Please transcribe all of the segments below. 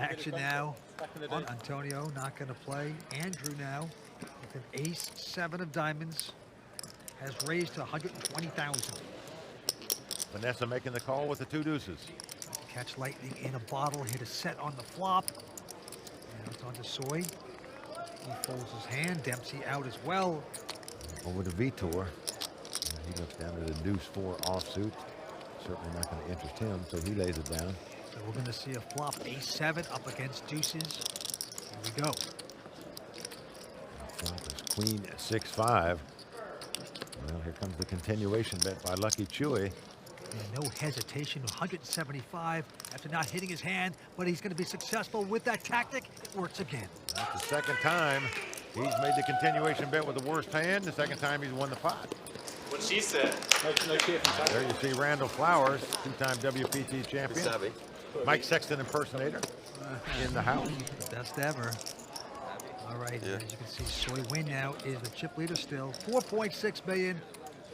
action now on Antonio, not going to play. Andrew now with an ace-7 of diamonds has raised to 120,000. Vanessa making the call with the 2 deuces. Catch lightning in a bottle, hit a set on the flop. Now it's on to Soi. He folds his hand. Dempsey out as well. Over to Vitor. He looks down to the deuce-4 offsuit. Certainly not going to interest him, so he lays it down. So we're going to see a flop ace-7 up against deuces. Here we go. Flop is queen 6-5. Well, here comes the continuation bet by Lucky Chewy. And no hesitation, 175 after not hitting his hand, but he's going to be successful with that tactic. It works again. That's the second time he's made the continuation bet with the worst hand. The second time he's won the pot. What she said. There you see Randall Flowers, 2-time WPT champion. Mike Sexton impersonator in the house. Best ever. All right, as you can see, Soi Nguyen now is the chip leader still. 4.6 million.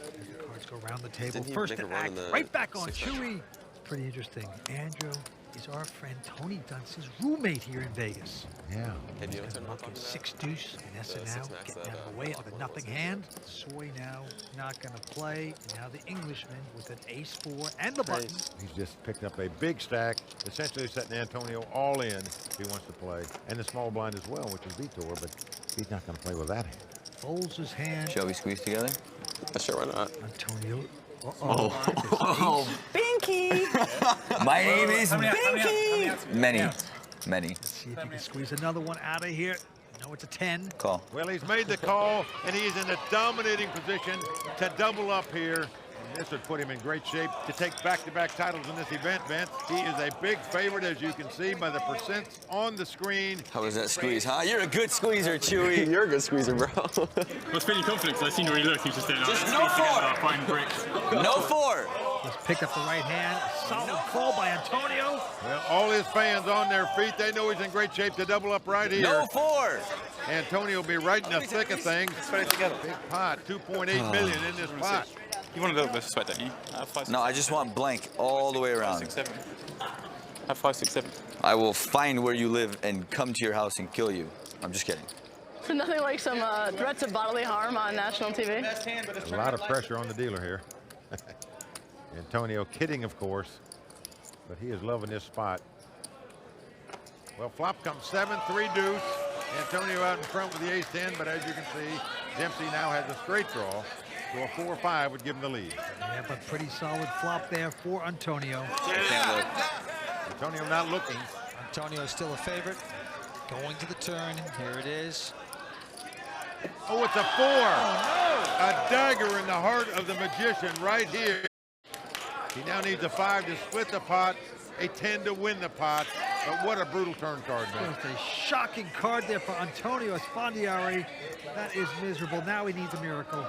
As the cards go around the table. First to act, right back on Chewy. Pretty interesting. Andrew is our friend Tony Dunce's roommate here in Vegas. Yeah. He's going to look at 6 deuce. Vanessa now getting out of the way of the nothing hand. Soi now not going to play. And now the Englishman with an ace-4 and the button. He's just picked up a big stack, essentially setting Antonio all in if he wants to play. And the small blind as well, which is Vitor, but he's not going to play with that hand. Folds his hand. Shall we squeeze together? Sure, why not? Antonio. Oh, Binky! My name is Binky! Many. Let's see if he can squeeze another one out of here. No, it's a 10. Call. Well, he's made the call, and he's in a dominating position to double up here. And this would put him in great shape to take back-to-back titles in this event, Vince. He is a big favorite, as you can see by the percents on the screen. How was that squeeze, huh? You're a good squeezer, Chewy. You're a good squeezer, bro. I was feeling confident because I seen where he looked. He was just saying, Just no 4. Fine bricks. No 4. Just picked up the right hand. Solid call by Antonio. Well, all his fans on their feet. They know he's in great shape to double up right here. No 4. Antonio will be right in the thick of things. Let's put it together. Big pot, 2.8 million in this pot. You want a little bit of sweat, don't you? No, I just want blank all the way around. 6, 7. Have 5, 6, 7. I will find where you live and come to your house and kill you. I'm just kidding. So nothing like some threats of bodily harm on national TV? A lot of pressure on the dealer here. Antonio kidding, of course, but he is loving this spot. Well, flop comes 7-3 deuce. Antonio out in front with the ace-10, but as you can see, Dempsey now has a straight draw, so a 4-5 would give him the lead. Yeah, but pretty solid flop there for Antonio. Antonio not looking. Antonio is still a favorite. Going to the turn. Here it is. Oh, it's a 4. Oh, no. A dagger in the heart of the magician right here. He now needs a 5 to split the pot, a 10 to win the pot. But what a brutal turn card, man. Just a shocking card there for Antonio Esfandiari. That is miserable. Now he needs a miracle.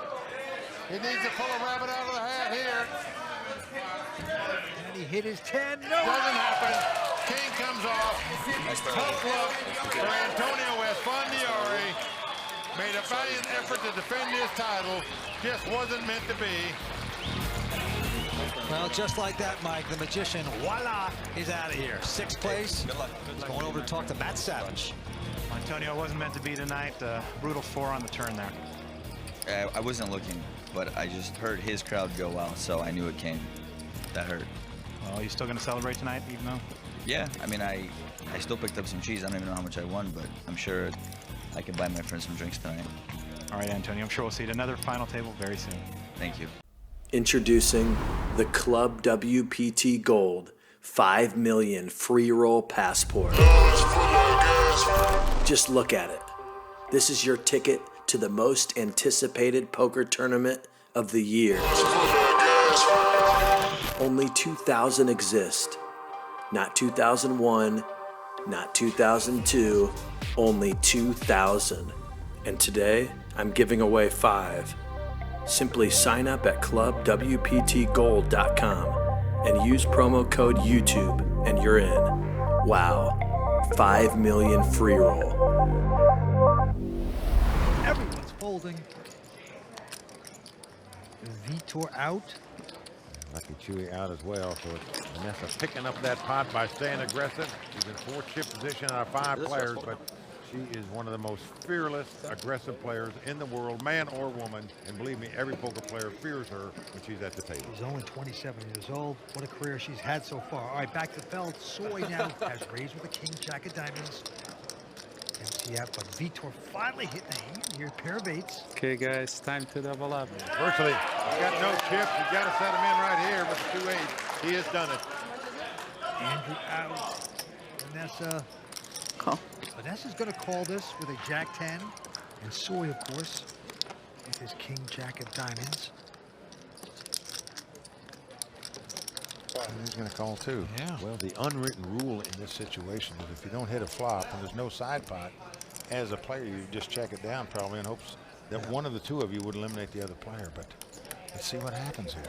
He needs to pull a rabbit out of the hat here. And he hit his 10. No! Doesn't happen. King comes off. Tough luck for Antonio Esfandiari. Made a valiant effort to defend his title. Just wasn't meant to be. Well, just like that, Mike, the magician, voila, is out of here. 6th place. Good luck. He's going over to talk to Matt Savage. Antonio wasn't meant to be tonight. Brutal 4 on the turn there. I wasn't looking, but I just heard his crowd go well, so I knew it came. That hurt. Well, you still going to celebrate tonight, even though? Yeah, I mean, I still picked up some cheese. I don't even know how much I won, but I'm sure I can buy my friends some drinks tonight. All right, Antonio, I'm sure we'll see you at another final table very soon. Thank you. Introducing the Club WPT Gold 5 million free roll passport. Just look at it. This is your ticket to the most anticipated poker tournament of the year. Only 2,000 exist. Not 2001, not 2002, only 2,000. And today, I'm giving away 5. Simply sign up at clubwptgold.com and use promo code YouTube and you're in. Wow, 5 million free roll. Everyone's folding. Vitor out. Lucky Chewy out as well, so it's Vanessa picking up that pot by staying aggressive. She's in 4 chip position out of 5 players, but she is one of the most fearless, aggressive players in the world, man or woman. And believe me, every poker player fears her when she's at the table. She's only 27 years old. What a career she's had so far. All right, back to Feld. Soi now has raised with a king jack of diamonds. Dempsey out, but Vitor finally hitting the hand here. Pair of 8s. Okay, guys, time to double up. Virtually, he's got no chips. He's got to set him in right here with the 2 8s. He has done it. Andrew out. Vanessa. Call. Vanessa's going to call this with a jack 10. And Soi, of course, with his king jack of diamonds. And he's going to call too. Yeah. Well, the unwritten rule in this situation is if you don't hit a flop and there's no side pot, as a player, you just check it down probably in hopes that one of the 2 of you would eliminate the other player. But let's see what happens here.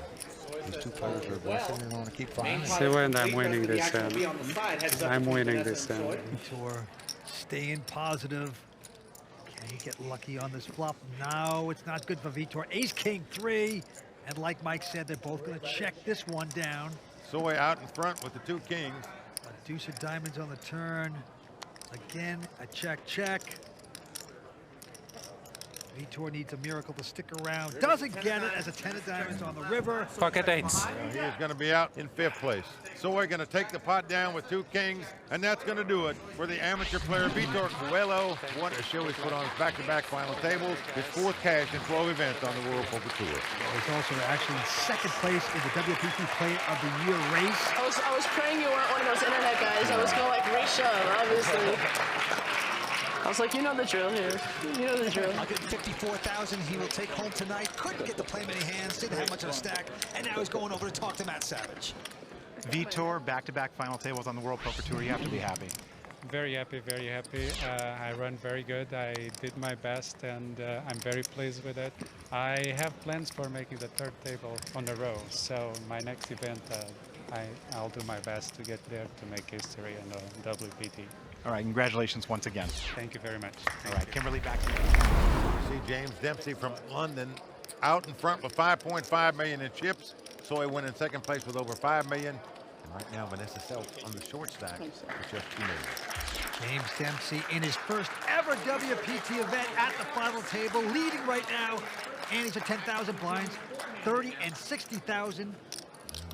These 2 players are aggressive and want to keep firing. See when I'm winning this hand. I'm winning this hand. Vitor staying positive. Can he get lucky on this flop? No, it's not good for Vitor. Ace King 3. And like Mike said, they're both going to check this one down. Soi out in front with the 2 kings. A deuce of diamonds on the turn. Again, a check, check. Vitor needs a miracle to stick around. Doesn't get it as a 10 of diamonds on the river. Pocket 8s. He is going to be out in 5th place. Soi going to take the pot down with 2 kings, and that's going to do it for the amateur player Vitor Coelho. What a show he's put on his back-to-back final tables. His 4th cash in 12 events on the World Poker Tour. He's also actually in 2nd place in the WPT Player of the Year race. I was praying you weren't one of those internet guys. I was going to like re-shove, obviously. I was like, you know the drill here. You know the drill. 154,000 he will take home tonight. Couldn't get to play many hands, didn't have much of a stack, and now he's going over to talk to Matt Savage. Vitor, back-to-back final tables on the World Poker Tour. You have to be happy. Very happy, very happy. I run very good. I did my best, and I'm very pleased with it. I have plans for making the 3rd table on the row, so my next event, I'll do my best to get there to make history in the WPT. All right, congratulations once again. Thank you very much. All right, Kimberly, back to you. See James Dempsey from London out in front with 5.5 million in chips. Soi went in 2nd place with over 5 million. And right now, Vanessa Selbst on the short stack with just 2 million. James Dempsey in his first ever WPT event at the final table, leading right now. And he's at 10,000 blinds, 30 and 60,000.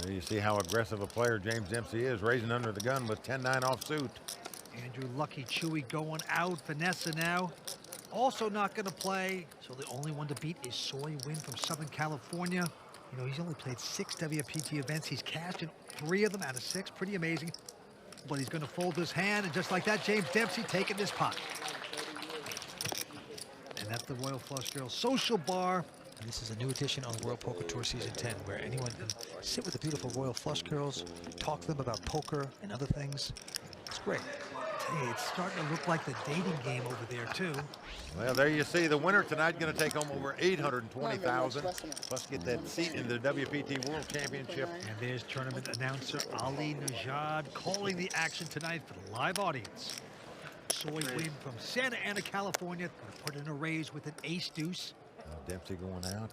There you see how aggressive a player James Dempsey is, raising under the gun with 10-9 offsuit. Andrew Lucky Chewy going out. Vanessa now also not going to play. So the only one to beat is Soi Nguyen from Southern California. You know, he's only played 6 WPT events. He's cashed in 3 of them out of 6. Pretty amazing. But he's going to fold his hand, and just like that, James Dempsey taking this pot. And that's the Royal Flush Girls Social Bar. And this is a new edition on the World Poker Tour Season 10, where anyone can sit with the beautiful Royal Flush Girls, talk to them about poker and other things. It's great. Hey, it's starting to look like the dating game over there, too. Well, there you see the winner tonight going to take home over 820,000, plus get that seat in the WPT World Championship. And there's tournament announcer Ali Najad calling the action tonight for the live audience. Soi Nguyen from Santa Ana, California, going to put in a raise with an ace deuce. Dempsey going out.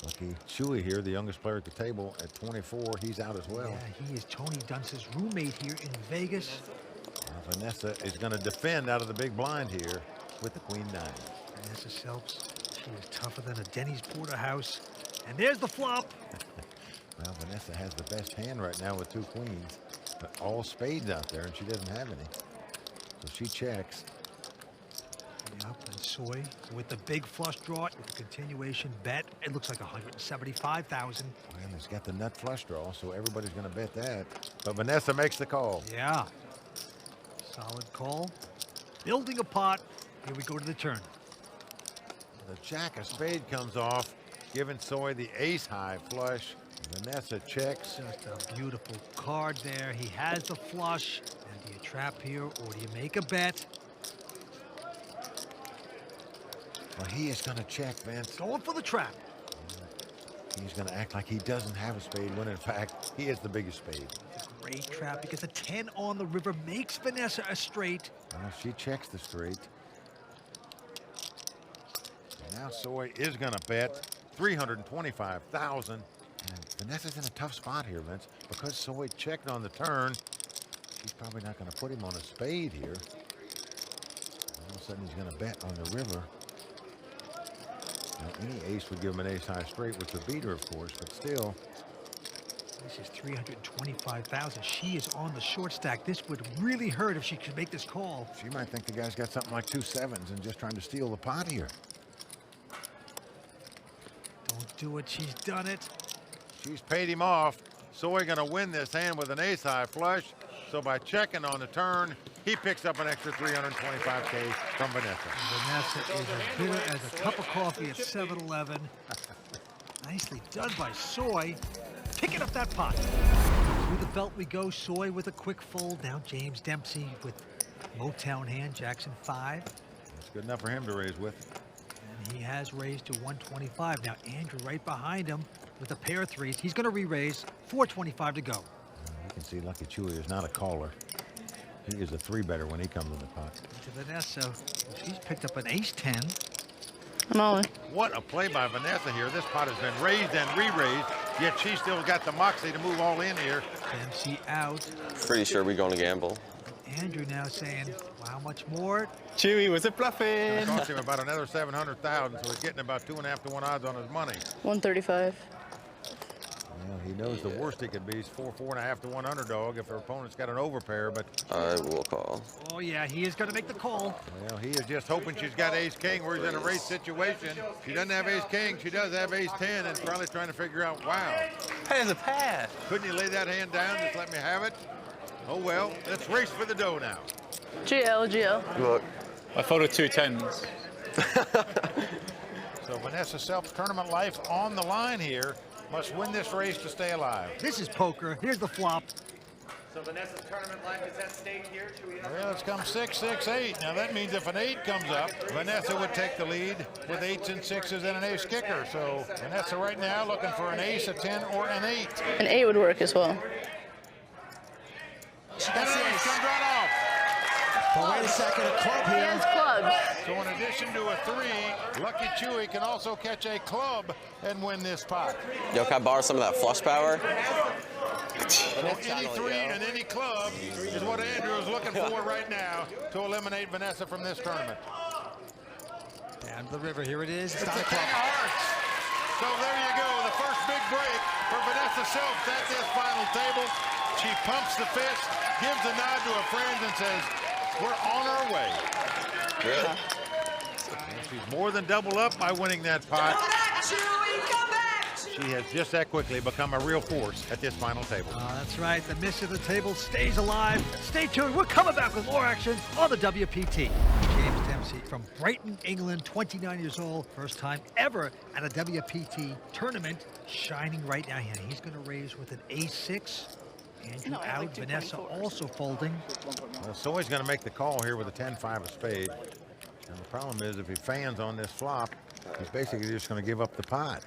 Lucky Chewy here, the youngest player at the table at 24. He's out as well. Yeah, he is Tony Dunce's roommate here in Vegas. Vanessa is going to defend out of the big blind here with the Queen 9. Vanessa Selbst, she is tougher than a Denny's porterhouse. And there's the flop. Well, Vanessa has the best hand right now with 2 queens, but all spades out there, and she doesn't have any. So she checks. Yep, and Soi with the big flush draw, with the continuation bet. It looks like 175,000. Well, he's got the nut flush draw, so everybody's going to bet that. But Vanessa makes the call. Yeah. Solid call. Building a pot. Here we go to the turn. The jack of spade comes off, giving Soi the ace high flush. Vanessa checks. Just a beautiful card there. He has the flush. And do you trap here or do you make a bet? Well, he is going to check, Vince. Going for the trap. He's going to act like he doesn't have a spade, when in fact, he has the biggest spade. It's a great trap because a 10 on the river makes Vanessa a straight. Well, she checks the straight. And now Soi is going to bet $325,000. And Vanessa's in a tough spot here, Vince, because Soi checked on the turn. She's probably not going to put him on a spade here. All of a sudden, he's going to bet on the river. Now, any ace would give him an ace-high straight, which would beat her, of course, but still. This is $325,000. She is on the short stack. This would really hurt if she could make this call. She might think the guy's got something like 2 sevens and just trying to steal the pot here. Don't do it. She's done it. She's paid him off. Soi going to win this hand with an ace-high flush. So by checking on the turn, he picks up an extra $325K from Vanessa. Vanessa is as bitter as a cup of coffee at 7-Eleven. Nicely done by Soi. Picking up that pot. Through the belt we go. Soi with a quick fold. Now James Dempsey with Motown hand. Jackson 5. That's good enough for him to raise with. And he has raised to 125. Now Andrew right behind him with a pair of threes. He's going to re-raise. 425 to go. You can see Lucky Chewy is not a caller. He is a 3-better when he comes in the pot. To Vanessa. She's picked up an ace-10. I'm all in. What a play by Vanessa here. This pot has been raised and re-raised, yet she still got the moxie to move all in here. Dempsey out. Pretty sure we're going to gamble. Andrew now saying, well, how much more? Chewy was a bluffing. It cost him about another $700,000, so he's getting about 2.5 to 1 odds on his money. 135. Well, he knows the worst he could be is 4.5 to 1 underdog if her opponent's got an overpair, but I will call. Oh, yeah, he is going to make the call. well, he is just hoping she's got ace-king where he's in a race situation. She doesn't have ace-king, she does have ace-10, and probably trying to figure out, wow. Pair's a pair. Couldn't you lay that hand down, just let me have it? Oh, well, let's race for the dough now. GL. Look. I folded 2 10s. So Vanessa Selbst tournament life on the line here. Must win this race to stay alive. This is poker. Here's the flop. So Vanessa's tournament life is at stake here. Well, it's come 6, 6, 8. Now that means if an 8 comes up, Vanessa would take the lead with 8s and 6s and an ace kicker. So Vanessa right now looking for an ace, a 10, or an 8. An 8 would work as well. And an ace comes right off. But wait a second, a club He here. has clubs. So in addition to a 3, Lucky Chewy can also catch a club and win this pot. Yo, can I borrow some of that flush power? So any 3 and any club is what Andrew is looking for right now to eliminate Vanessa from this tournament. Down the river, here it is. It's It's not a a 10 club. of hearts. So there you go, the first big break for Vanessa Selbst at this final table. She pumps the fist, gives a nod to her friends, and says, we're on our way. Really? And she's more than doubled up by winning that pot. She has just that quickly become a real force at this final table. That's right. The miss of the table stays alive. Stay tuned. We're coming back with more action on the WPT. James Dempsey from Brighton, England, 29 years old. First time ever at a WPT tournament. Shining right now. And he's going to raise with an ace-6. Andrew No, I out. like Vanessa 2.4. also folding. Well, Soi's going to make the call here with a 10-5 of spade. And the problem is if he fans on this flop, he's basically just going to give up the pot.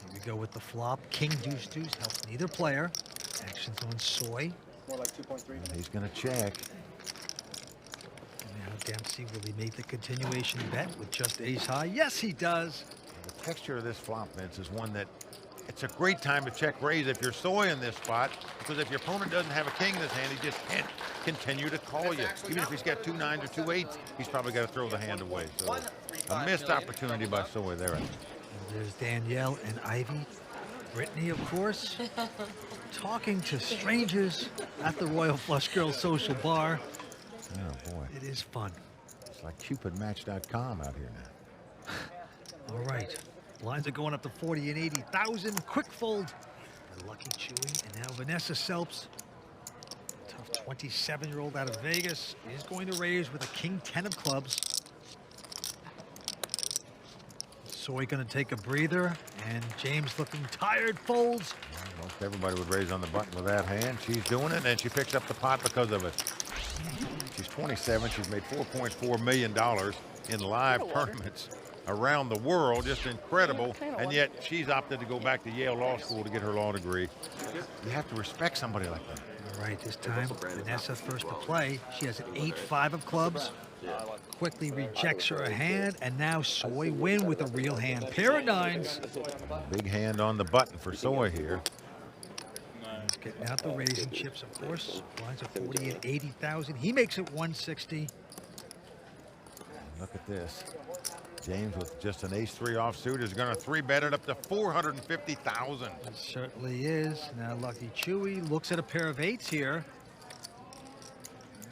Here we go with the flop. King, deuce, deuce helps neither player. Actions on Soi. More like 2.3. And he's going to check. And now Dempsey, will he make the continuation bet with just ace-high? Yes, he does. The texture of this flop, Vince, is one that it's a great time to check raise if you're Soi in this spot, because if your opponent doesn't have a king in his hand, he just can't continue to call you. Even if he's got 2 9s or 2 8s, he's probably got to throw the hand away. So a missed opportunity by Soi there. And there's Danielle and Ivy. Brittany, of course, talking to strangers at the Royal Flush Girls Social Bar. Oh, boy. It is fun. It's like CupidMatch.com out here now. All right. Lines are going up to 40 and 80,000. Quick fold. And Lucky Chewy. And now Vanessa Selbst. Tough 27-year-old out of Vegas is going to raise with a king 10 of clubs. Soi going to take a breather. And James looking tired. Folds. Well, most everybody would raise on the button with that hand. She's doing it, and she picks up the pot because of it. She's 27. She's made $4.4 million in live tournaments around the world. Just incredible. And yet she's opted to go back to Yale Law School to get her law degree. You have to respect somebody like that. All right, this time, Vanessa first to play. She has an 8-5 of clubs. Quickly rejects her hand, and now Soi Nguyen with a real hand. Pair of nines. Big hand on the button for Soi here. He's getting out the raising chips, of course. Blinds are 40 and 80,000. He makes it 160. Look at this. James with just an ace-3 offsuit is going to 3-bet it up to 450,000. It certainly is. Now Lucky Chewy looks at a pair of 8s here.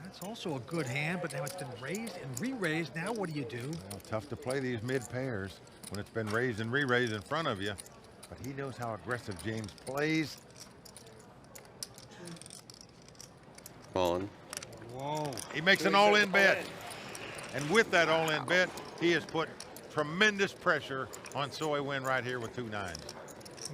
That's also a good hand, but now it's been raised and re-raised. Now what do you do? Well, tough to play these mid pairs when it's been raised and re-raised in front of you. But he knows how aggressive James plays. On. Whoa. He makes an all-in bet. And with that all-in bet, he has put tremendous pressure on Soi Nguyen right here with 2 nines.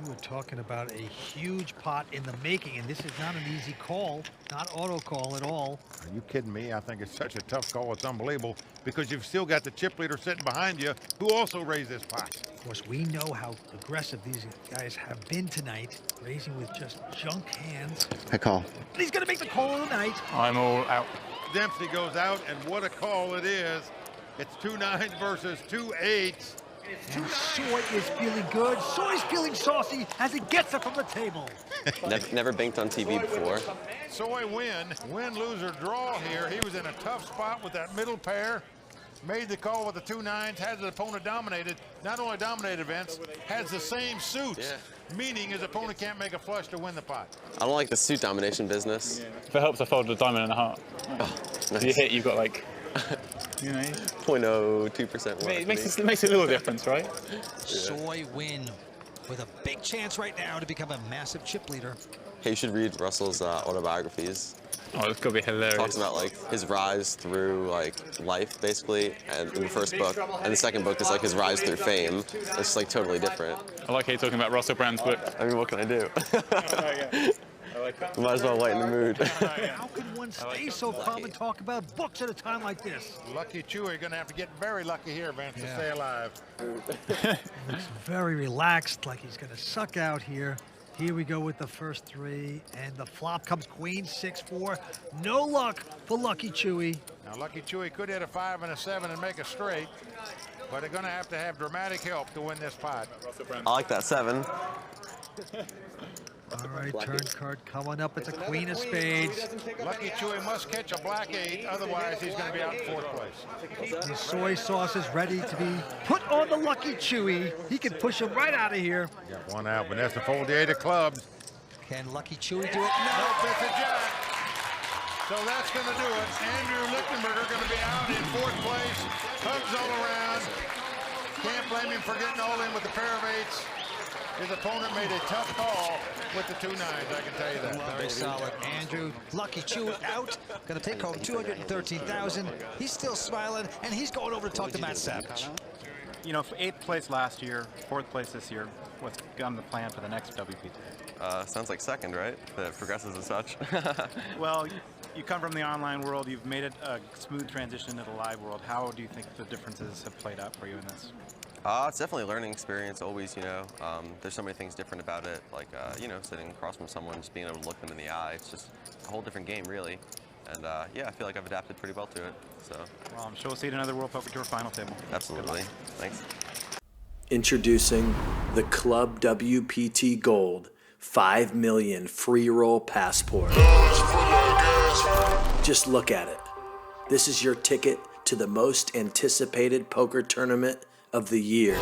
You were talking about a huge pot in the making, and this is not an easy call, not auto call at all. Are you kidding me? I think it's such a tough call. It's unbelievable because you've still got the chip leader sitting behind you who also raised this pot. Of course, we know how aggressive these guys have been tonight, raising with just junk hands. I call. And he's going to make the call of the night. I'm all out. Dempsey goes out, and what a call it is. It's 2 nines versus 2 8s. And Soi is feeling good. Soi's feeling saucy as he gets it from the table. Never banked on TV before. Soi Nguyen, win, lose, or draw here. He was in a tough spot with that middle pair. Made the call with the 2 nines, has his opponent dominated. Not only dominated, Vince, has the same suits. Meaning his opponent can't make a flush to win the pot. I don't like the suit domination business. If it helps, I folded a diamond and a heart. Oh, nice. If you hit, you've got like, you know. 0.02% more. It makes a little difference, right? Soi Nguyen with a big chance right now to become a massive chip leader. Hey, you should read Russell's autobiographies. Oh, it's gonna be hilarious. Talks about like his rise through like life, basically, and in the first book, and the second book is like his rise through fame. It's just like totally different. I like how you're talking about Russell Brand's book. I mean, what can I do? I like that. Might as well lighten the mood. How can one stay so calm and talk about books at a time like this? Lucky Chewy, you're going to have to get very lucky here, Vince, to stay alive. Looks very relaxed, like he's going to suck out here. Here we go with the first 3, and the flop comes queen, 6-4. No luck for Lucky Chewy. Now, Lucky Chewy could hit a 5 and a 7 and make a straight, but they're going to have dramatic help to win this pot. I like that 7. All right, turn card coming up. It's a queen of spades. Lucky Chewy must catch a black 8, otherwise he's going to be out in 4th place. The soy sauce is ready to be put on the Lucky Chewy. He can push him right out of here. Got one out. Vanessa fold the 8 of clubs. Can Lucky Chewy do it? Nope, it's a jack. So that's going to do it. Andrew Lichtenberger going to be out in 4th place. Hugs all around. Can't blame him for getting all in with the pair of 8s. His opponent made a tough call with the 2 nines, I can tell you that. Very solid. Andrew, Lucky Chewy out. Going to take home 213,000. He's still smiling, and he's going over to talk to Matt Savage. You know, 8th place last year, 4th place this year. What's on the plan for the next WPT? Sounds like 2nd, right? If it progresses as such. Well, you come from the online world. You've made it a smooth transition into the live world. How do you think the differences have played out for you in this? It's definitely a learning experience, always, you know. There's so many things different about it, like, you know, sitting across from someone, just being able to look them in the eye. It's just a whole different game, really. And, yeah, I feel like I've adapted pretty well to it, so. Well, I'm sure we'll see you at another World Poker Tour final table. Absolutely. Thanks. Introducing the Club WPT Gold 5 million free roll passport. Just look at it. This is your ticket to the most anticipated poker tournament of the year.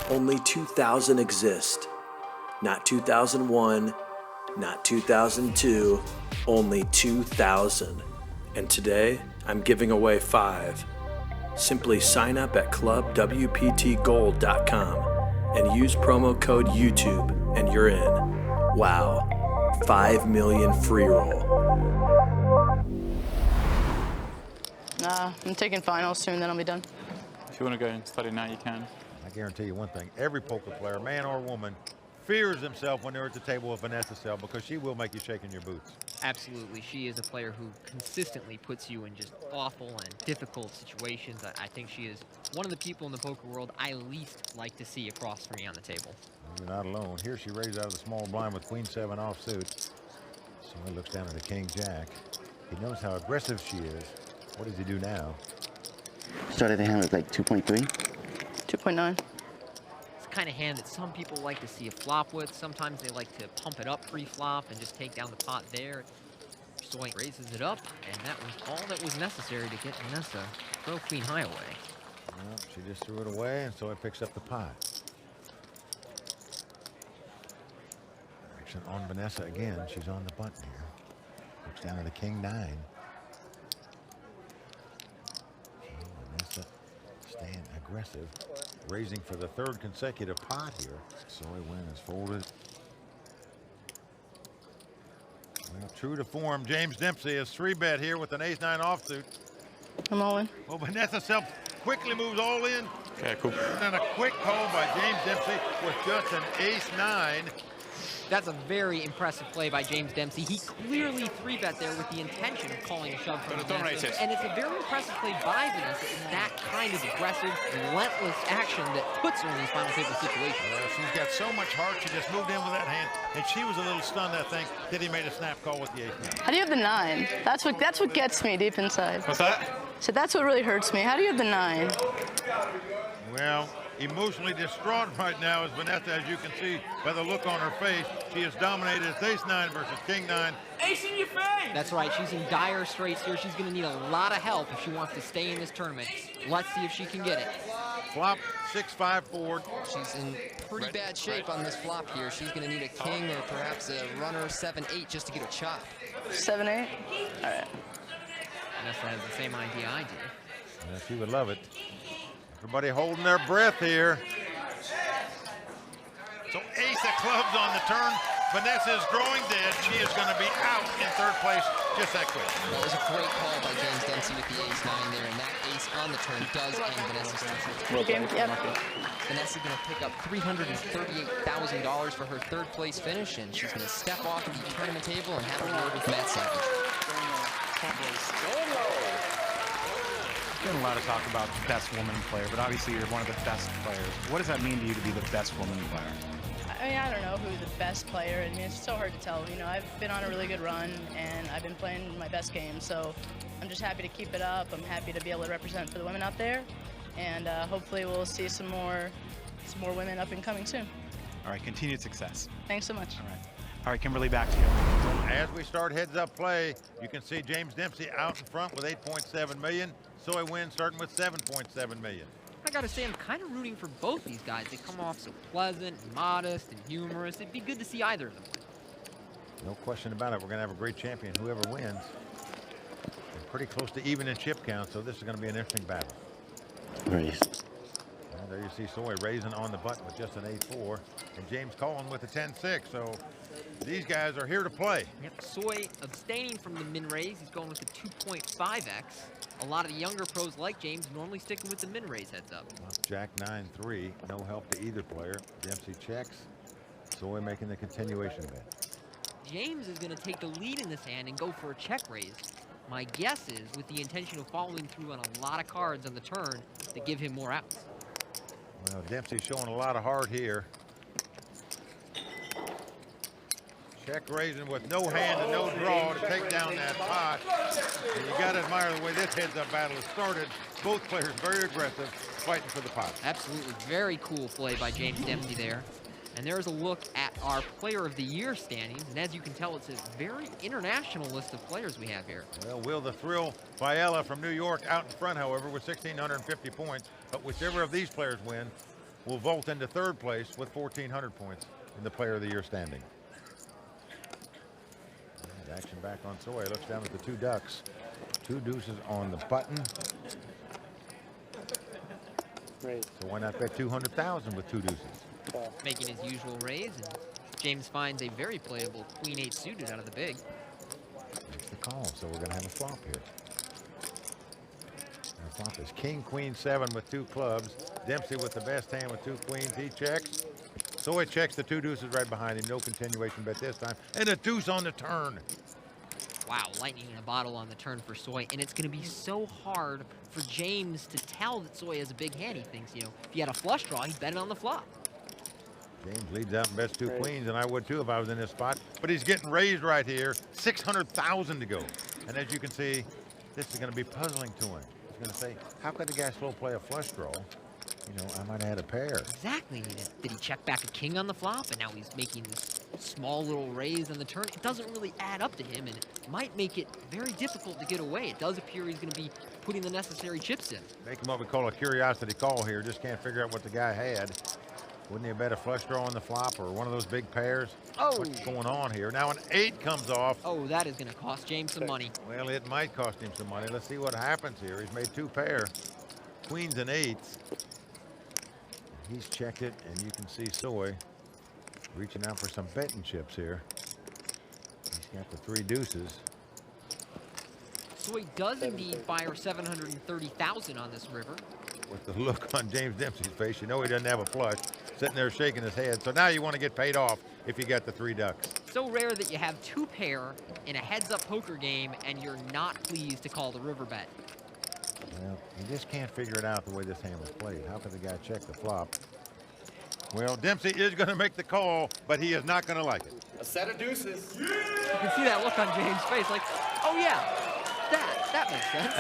Only 2,000 exist. Not 2001, not 2002, only 2,000. And today, I'm giving away 5. Simply sign up at clubwptgold.com and use promo code YouTube and you're in. Wow, 5 million free roll. Nah, I'm taking finals soon, then I'll be done. If you want to go and study now, you can. I guarantee you one thing. Every poker player, man or woman, fears himself when they're at the table with Vanessa Selbst because she will make you shake in your boots. Absolutely. She is a player who consistently puts you in just awful and difficult situations. I think she is one of the people in the poker world I least like to see across from me on the table. You're not alone. Here she raised out of the small blind with queen 7 offsuit. Soi looks down at the king jack. He knows how aggressive she is. What does he do now? Started the hand with like 2.3. 2.9. It's the kind of hand that some people like to see a flop with. Sometimes they like to pump it up pre-flop and just take down the pot there. Soi raises it up, and that was all that was necessary to get Vanessa throw queen high away. Well, she just threw it away, and Soi picks up the pot. Action on Vanessa again. She's on the button here. Looks down at the king 9. So Vanessa staying aggressive, raising for the 3rd consecutive pot here. Soi Nguyen is folded. Well, true to form, James Dempsey is 3-bet here with an ace-9 offsuit. I'm all in. Well, Vanessa Selbst quickly moves all in. Okay, cool. And a quick call by James Dempsey with just an ace-9. That's a very impressive play by James Dempsey. He clearly 3-bet there with the intention of calling a shove from Vanessa. And it's a very impressive play by Vanessa in that kind of aggressive, relentless action that puts her in these final table situations. She's got so much heart, she just moved in with that hand, and she was a little stunned, I think, that he made a snap call with the ace-9. How do you have the 9? That's what gets me deep inside. What's that? So that's what really hurts me. How do you have the 9? Well, emotionally distraught right now is Vanessa, as you can see by the look on her face. She is dominated. It's ace-9 versus king-9. Ace in your face! That's right. She's in dire straits here. She's going to need a lot of help if she wants to stay in this tournament. Let's see if she can get it. Flop 6-5 forward. She's in pretty bad shape on this flop here. She's going to need a king or perhaps a runner 7-8 just to get a chop. 7-8? All right. Vanessa has the same idea I do. Yeah, she would love it. Everybody holding their breath here. So ace of clubs on the turn. Vanessa is growing dead. She is going to be out in 3rd place just that quick. That was a great call by James Dempsey with the ace-9 there, and that ace on the turn does end Vanessa's turn. Okay, yep. Vanessa's going to pick up $338,000 for her 3rd place finish, and she's going to step off the tournament table and have a word with Matt Savage. There's been a lot of talk about best woman player, but obviously you're one of the best players. What does that mean to you to be the best woman player? I mean, I don't know who the best player. I mean, it's so hard to tell. You know, I've been on a really good run, and I've been playing my best game. So I'm just happy to keep it up. I'm happy to be able to represent for the women out there, and hopefully we'll see some more women up and coming soon. All right, continued success. Thanks so much. All right, Kimberly, back to you. As we start heads-up play, you can see James Dempsey out in front with $8.7 million. Soi Nguyen starting with $7.7 million. I gotta say, I'm kind of rooting for both these guys. They come off so pleasant and modest and humorous. It'd be good to see either of them win. No question about it. We're going to have a great champion, whoever wins. They're pretty close to even in chip count, so this is going to be an interesting battle. Raise. And there you see Soi raising on the button with just an 8-4, and James calling with a 10-6. So these guys are here to play. Yep, Soi abstaining from the min raise. He's going with the 2.5x. A lot of the younger pros like James normally sticking with the min raise heads up. Jack 9-3, no help to either player. Dempsey checks. Soi making the continuation bet. James is going to take the lead in this hand and go for a check raise. My guess is with the intention of following through on a lot of cards on the turn to give him more outs. Well, Dempsey's showing a lot of heart here. Check raising with no hand and no draw to take down that pot. And you got to admire the way this heads-up battle has started. Both players very aggressive, fighting for the pot. Absolutely. Very cool play by James Dempsey there. And there's a look at our Player of the Year standings. And as you can tell, it's a very international list of players we have here. Well, Will the Thrill Viella from New York out in front, however, with 1,650 points. But whichever of these players win will vault into 3rd place with 1,400 points in the Player of the Year standing. And action back on Soi. Looks down at the 2 ducks. 2 deuces on the button. Raise. So why not bet 200,000 with 2 deuces? Making his usual raise, and James finds a very playable Queen 8 suited out of the big. Makes the call, so we're going to have a flop here. And the flop is King Queen 7 with 2 clubs. Dempsey with the best hand with 2 queens. He checks. Soi checks the 2 deuces right behind him. No continuation bet this time. And a deuce on the turn. Wow, lightning in a bottle on the turn for Soi, and it's going to be so hard for James to tell that Soi has a big hand. He thinks, you know, if he had a flush draw, he'd bet it on the flop. James leads out and bets 2 queens, and I would too if I was in this spot. But he's getting raised right here. 600,000 to go. And as you can see, this is going to be puzzling to him. He's going to say, how could the guy slow play a flush draw? You know, I might have had a pair. Exactly. Did he check back a king on the flop, and now he's making this small little raise on the turn? It doesn't really add up to him, and it might make it very difficult to get away. It does appear he's going to be putting the necessary chips in. Making what we call a curiosity call here. Just can't figure out what the guy had. Wouldn't he bet a flush draw on the flop or one of those big pairs? Oh. What's going on here? Now an 8 comes off. Oh, that is going to cost James some money. Well, it might cost him some money. Let's see what happens here. He's made 2 pair. Queens and 8s. He's checked it, and you can see Soi reaching out for some betting chips here. He's got the 3 deuces. Soi does indeed fire 730,000 on this river. With the look on James Dempsey's face, you know he doesn't have a flush. Sitting there shaking his head. So now you want to get paid off if you got the 3 ducks. So rare that you have 2 pair in a heads-up poker game and you're not pleased to call the river bet. Well, you just can't figure it out the way this hand was played. How could the guy check the flop? Well, Dempsey is going to make the call, but he is not going to like it. A set of deuces. You can see that look on James' face, like, oh yeah, that makes sense.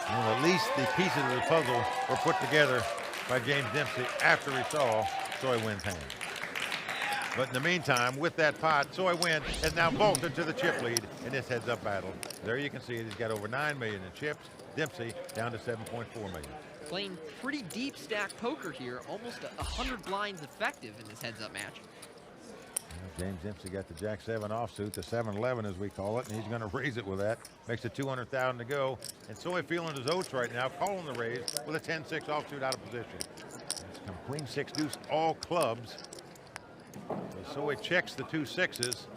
Well, at least the pieces of the puzzle were put together by James Dempsey after he saw Soi Nguyen's hand. But in the meantime, with that pot, Soi Nguyen has now vaulted to the chip lead in this heads-up battle. There you can see it. He's got over 9 million in chips. Dempsey down to 7.4 million. Playing pretty deep stack poker here, almost 100 blinds effective in this heads-up match. Well, James Dempsey got the Jack-7 offsuit, the 7-11 as we call it, and he's going to raise it with that. Makes it 200,000 to go. And Soi feeling his oats right now, calling the raise with a 10-6 offsuit out of position. It's come queen 6 deuce, all clubs. So Soi checks the 2 6s.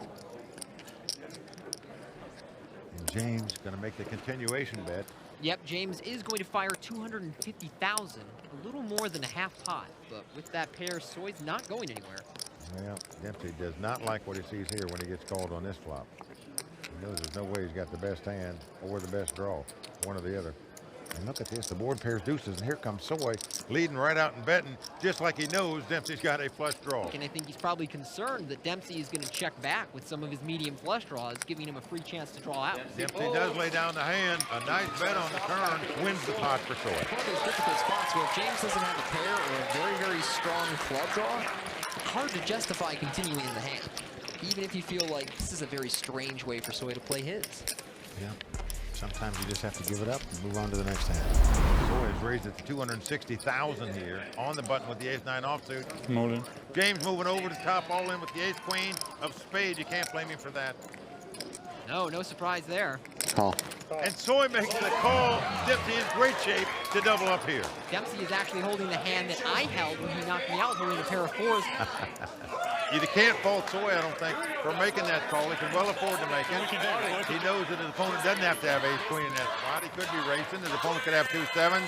And James going to make the continuation bet. Yep, James is going to fire 250,000, a little more than a half pot, but with that pair, Soi's not going anywhere. Well, Dempsey does not like what he sees here when he gets called on this flop. He knows there's no way he's got the best hand or the best draw, one or the other. And look at this, the board pairs deuces, and here comes Soi leading right out and betting, just like he knows Dempsey's got a flush draw. And I think he's probably concerned that Dempsey is going to check back with some of his medium flush draws, giving him a free chance to draw out. Dempsey does lay down the hand. A nice bet on the turn wins the pot for Soi. One of those difficult spots where if James doesn't have a pair or a very, very strong club draw, hard to justify continuing in the hand, even if you feel like this is a very strange way for Soi to play his. Yeah. Sometimes you just have to give it up and move on to the next hand. Soi has raised it to 260,000 here on the button with the ace-9 offsuit. Molin. James moving over the top, all in with the ace-queen of spades. You can't blame him for that. No surprise there. Call. And Soi makes the call. Dempsey in great shape to double up here. Dempsey is actually holding the hand that I held when he knocked me out, holding a pair of 4s. You can't fault Soi, I don't think, for making that call. He can well afford to make it. He knows that his opponent doesn't have to have ace-queen in that spot. He could be racing. His opponent could have 2 7s.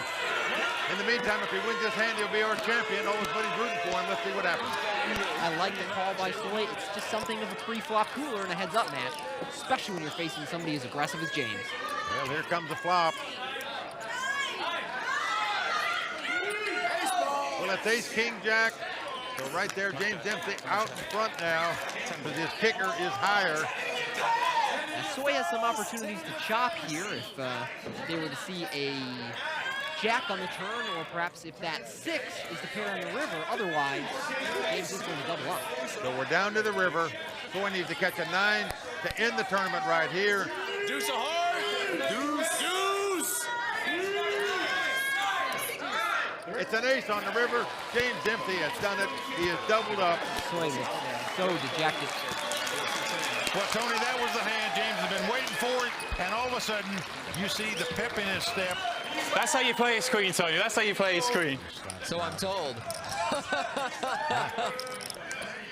In the meantime, if he wins this hand, he'll be our champion. All his buddies rooting for him. Let's see what happens. I like the call by Soi. It's just something of a pre-flop cooler in a heads-up match, especially when you're facing somebody as aggressive as James. Well, here comes the flop. Well, it's ace-king-jack. So right there, James Dempsey out in front now, because his kicker is higher. Now, Soi has some opportunities to chop here if they were to see a jack on the turn, or perhaps if that 6 is the pair on the river. Otherwise, James is going to double up. So we're down to the river. Soi needs to catch a 9 to end the tournament right here. Deuce a heart. Deuce. Deuce. It's an ace on the river. James Dempsey has done it. He has doubled up. Soi was so dejected. Well, Tony, that was the hand James has been waiting for, and all of a sudden, you see the pep in his step. That's how you play a screen, Tony. That's how you play a screen. So I'm told.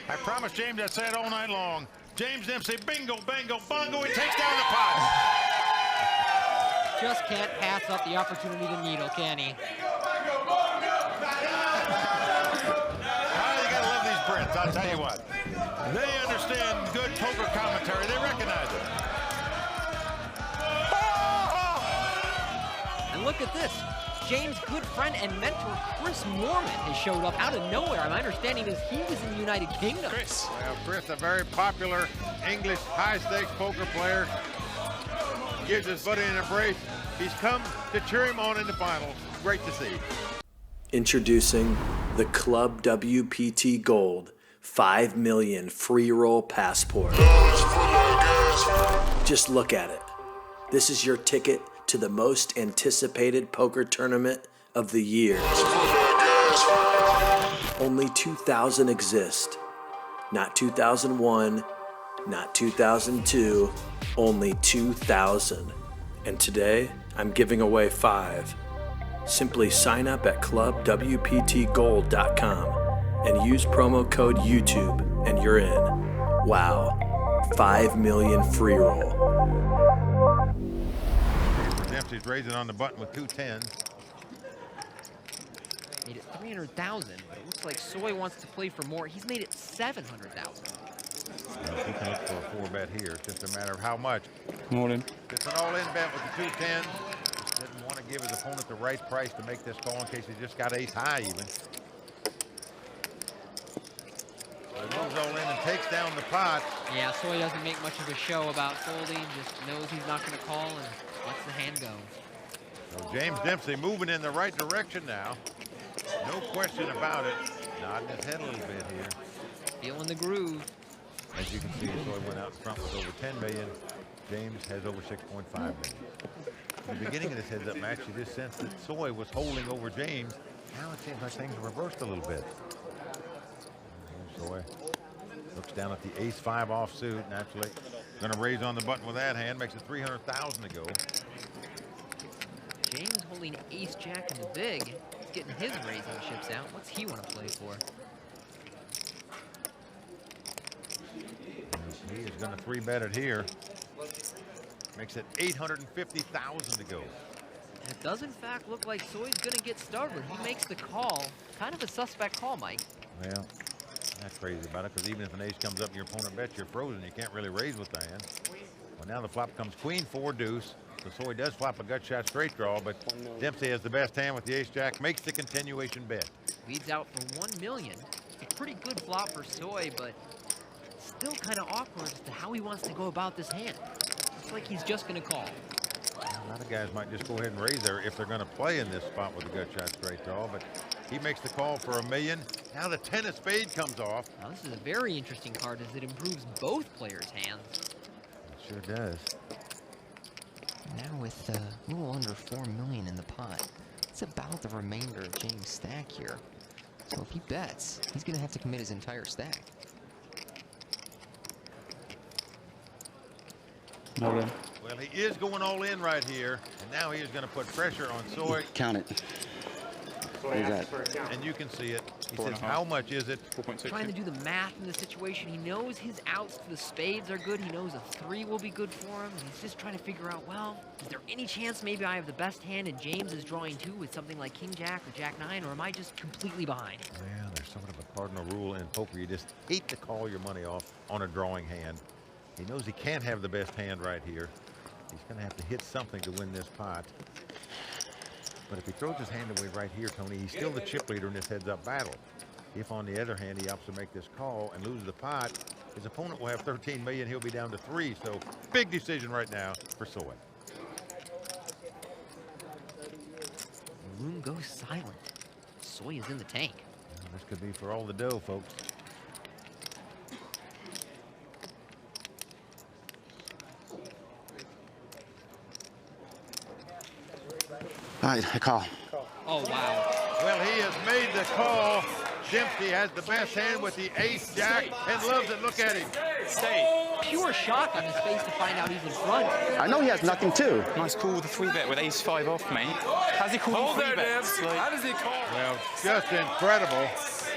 I promised James I'd say it all night long. James Dempsey, bingo, bango, bongo, he takes down the pot. Just can't pass up the opportunity to needle, can he? You gotta love these Brits, I'll tell you what. They understand good poker commentary. They recognize it. And look at this. James' good friend and mentor, Chris Norman, has showed up out of nowhere. My understanding is he was in the United Kingdom. Chris. Well, Chris, a very popular English high-stakes poker player. Gives his buddy an embrace. He's come to cheer him on in the finals. Great to see. Introducing the Club WPT Gold 5 million free roll passport. Just look at it. This is your ticket to the most anticipated poker tournament of the year. Only 2,000 exist. Not 2001, not 2002, only 2,000. And today, I'm giving away 5. Simply sign up at clubwptgold.com and use promo code YouTube and you're in. Wow, 5 million free roll. Dempsey's raising on the button with 210. Made it 300,000, but it looks like Soi wants to play for more. He's made it 700,000. Well, he can look for a 4-bet here. It's just a matter of how much. Morning. It's an all-in bet with the 210. Just didn't want to give his opponent the right price to make this call in case he just got ace high even. So he moves all in and takes down the pot. Yeah, Soi doesn't make much of a show about folding, just knows he's not going to call and lets the hand go. So James Dempsey moving in the right direction now. No question about it. Nodding his head a little bit here. Feeling the groove. As you can see, Soi went out in front with over 10 million. James has over 6.5 million. In the beginning of this heads-up match, you just sensed that Soi was holding over James. Now it seems like things are reversed a little bit. Here's Soi. Looks down at the ace-5 offsuit. Naturally, going to raise on the button with that hand. Makes it 300,000 to go. James holding ace-jack in the big. He's getting his raising chips out. What's he want to play for? He is going to 3-bet it here. Makes it 850,000 to go. And it does in fact look like Soi's going to get stubborn. He makes the call. Kind of a suspect call, Mike. Well, not crazy about it, because even if an ace comes up and your opponent bets, you're frozen. You can't really raise with the hand. Well, now the flop comes queen 4 deuce. So Soi does flop a gut shot straight draw, but Dempsey has the best hand with the ace jack, makes the continuation bet. Leads out for 1 million. A pretty good flop for Soi, but still kind of awkward as to how he wants to go about this hand. It's like he's just going to call. A lot of guys might just go ahead and raise there if they're going to play in this spot with a gut shot straight draw, but he makes the call for $1 million. Now the 10 of spade comes off. Now this is a very interesting card as it improves both players' hands. It sure does. Now with a little under 4 million in the pot, it's about the remainder of James' stack here. So if he bets, he's going to have to commit his entire stack. Well, he is going all in right here, and now he is going to put pressure on Soi. Count it. What is that? And you can see it. He says, how much is it? Trying to do the math in the situation. He knows his outs to the spades are good. He knows a 3 will be good for him. He's just trying to figure out, well, is there any chance maybe I have the best hand and James is drawing 2 with something like King Jack or Jack 9, or am I just completely behind? Well, there's somewhat of a cardinal rule in poker. You just hate to call your money off on a drawing hand. He knows he can't have the best hand right here. He's going to have to hit something to win this pot. But if he throws his hand away right here, Tony, he's still the chip leader in this heads-up battle. If, on the other hand, he opts to make this call and loses the pot, his opponent will have 13 million. He'll be down to 3. So, big decision right now for Soi. Loom goes silent. Soi is in the tank. Well, this could be for all the dough, folks. All right, I call. Oh, wow. Well, he has made the call. Dempsey has the best hand with the ace-jack and loves it. Look at him. Stay. Pure shock on his face to find out he's in front. I know he has nothing, too. Nice call with a 3-bet with ace-5 off, mate. How's he called 3-bets? How does he call? Well, just incredible.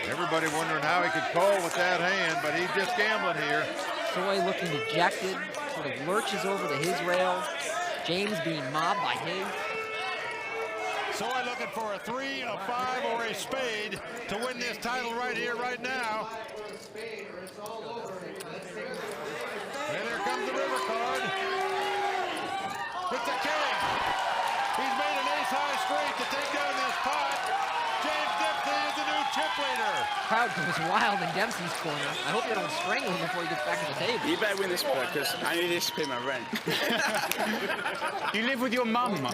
Everybody wondering how he could call with that hand, but he's just gambling here. Soi looking dejected, sort of lurches over to his rail. James being mobbed by his. Soi looking for a 3, a 5, or a spade to win this title right here, right now. And here comes the river card. It's a king. He's made an ace-high straight to take down crowd goes wild in Dempsey's corner. I hope they don't strangle him before he gets back to the table. You better win this bet because I need this to pay my rent. You live with your mum. You know,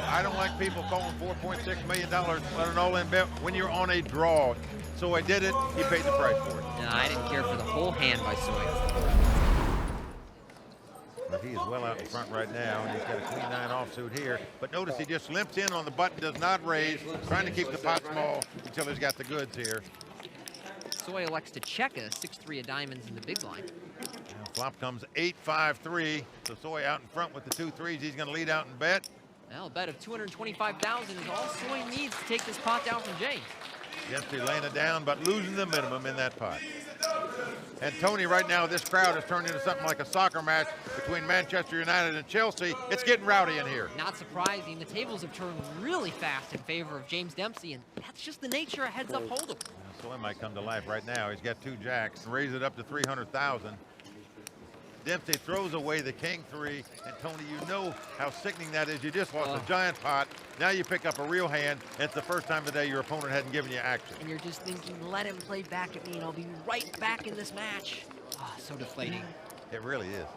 I don't like people calling $4.6 million on an all-in bet when you're on a draw. So I did it. He paid the price for it. No, I didn't care for the whole hand by Soi. But he is well out in front right now, and he's got a queen 9 offsuit here. But notice he just limps in on the button, does not raise, trying to keep the pot small until he's got the goods here. Soi elects to check a 6-3 of diamonds in the big line. Now flop comes 8-5-3. So Soi out in front with the 2 3s. He's going to lead out and bet. Well, a bet of $225,000 is all Soi needs to take this pot down from James. Dempsey laying it down, but losing the minimum in that pot. And Tony, right now, this crowd has turned into something like a soccer match between Manchester United and Chelsea. It's getting rowdy in here. Not surprising. The tables have turned really fast in favor of James Dempsey, and that's just the nature of heads-up hold'em. Soi might come to life right now. He's got 2 jacks and raise it up to $300,000. Dempsey throws away the king 3, and Tony, you know how sickening that is. You just lost a giant pot. Now you pick up a real hand, and it's the first time today your opponent hadn't given you action. And you're just thinking, let him play back at me, and I'll be right back in this match. Oh, so deflating. It really is.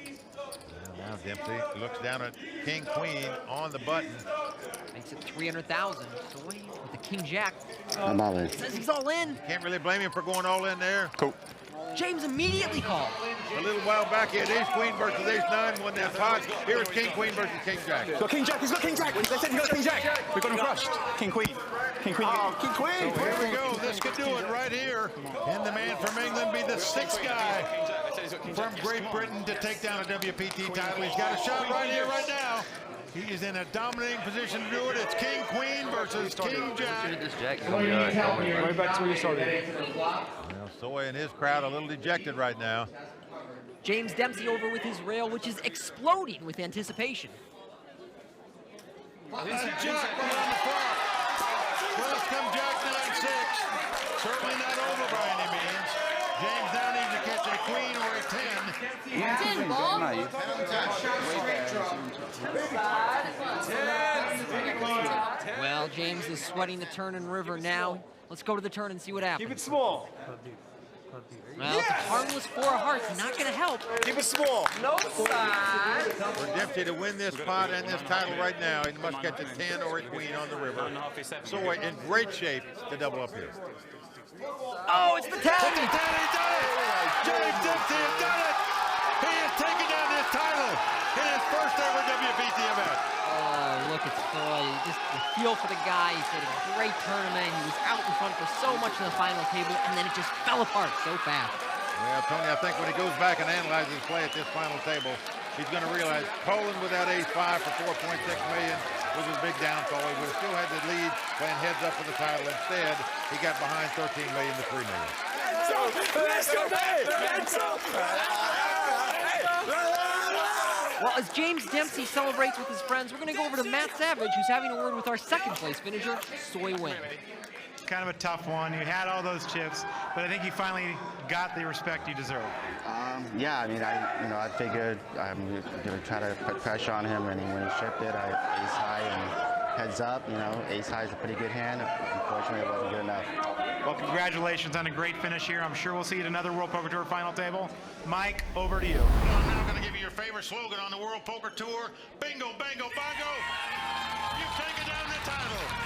And now Dempsey looks down at king queen on the button. Makes it $300,000. Soi with the king jack. I'm all in. Says he's all in. Can't really blame him for going all in there. Cool. James immediately called. A little while back, he had ace queen versus ace 9, won that pot. Here it's king queen versus king jack. He's got king jack. He's got king jack. They said he got king jack. We got him crushed. King queen. King queen. Oh, king queen. So here we go. This could do it right here. Can the man from England be the 6th guy from Great Britain to take down a WPT title? He's got a shot right here, right now. He is in a dominating position to do it. It's king queen versus king jack. Right back to where you started. Well, Soi and his crowd a little dejected right now. James Dempsey over with his rail, which is exploding with anticipation. It's a jack around the flop. First come jack 9-6. Certainly not over by any means. James now needs to catch a queen or a 10. 10 ball. Well, James is sweating the turn and river now. Let's go to the turn and see what happens. Keep it small. Well, it's a harmless 4 of hearts. Not going to help. Keep it small. No side. For Dempsey to win this pot and this title right now, he must catch a 10 or a queen on the river. Soi in great shape to double up here. Oh, it's the 10! He done it! James Dempsey has done it! He has taken down this title in his first ever WPT event. Oh, look at Soi. Just the feel for the guy. He's had a great tournament. He was out in front for so much in the final table, and then it just fell apart so fast. Well, Tony, I think when he goes back and analyzes his play at this final table, he's going to realize calling with that ace-5 for $4.6 million was his big downfall. He would have still had the lead playing heads up for the title. Instead, he got behind $13 million to $3 million. Let's go, let's go. Well, as James Dempsey celebrates with his friends, we're going to go over to Matt Savage, who's having a word with our second place finisher, Soi Nguyen. Kind of a tough one. You had all those chips, but I think you finally got the respect you deserve. Yeah, I mean, I figured I'm going to try to put pressure on him, and when he chipped it, I ace high and heads up. Ace high is a pretty good hand. Unfortunately, it wasn't good enough. Well, congratulations on a great finish here. I'm sure we'll see you at another World Poker Tour final table. Mike, over to you. I'm now going to give you your favorite slogan on the World Poker Tour. Bingo, bango, bongo. You've taken down the title.